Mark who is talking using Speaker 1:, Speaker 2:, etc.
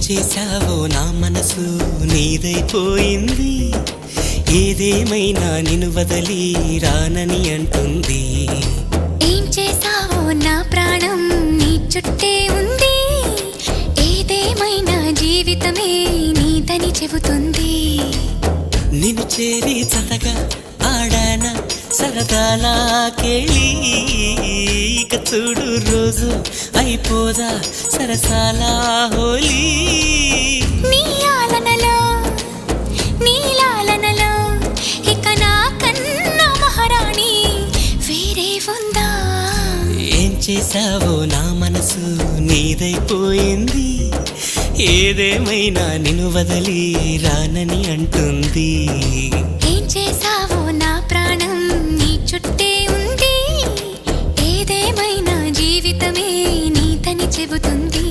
Speaker 1: చేశావో నా మనసు నీదైపోయింది, ఏదేమైనా నిన్ను వదలి రానని అంటుంది.
Speaker 2: ఏం చేశావో నా ప్రాణం నీ చుట్టే ఉంది, ఏదేమైనా జీవితమే నీదని చెబుతుంది.
Speaker 1: నిన్ను చేరి చతగా ఆడాన సరదాలా కేళి, ఇక చూడు రోజు అయిపోదా సరసాల హోలీ.
Speaker 2: నీ ఆలనలో నీ లాలనలో ఇక నా కన్నా మహారాణి వేరే ఉందా?
Speaker 1: ఏం చేశావో నా మనసు నీదైపోయింది, ఏదేమైనా నిన్ను వదలి రానని అంటుంది.
Speaker 2: ఏం చేశావో నా ప్రాణం నీ చుట్టే ఉంది, ఏదేమైనా జీవితమే నీదని చెబుతుంది.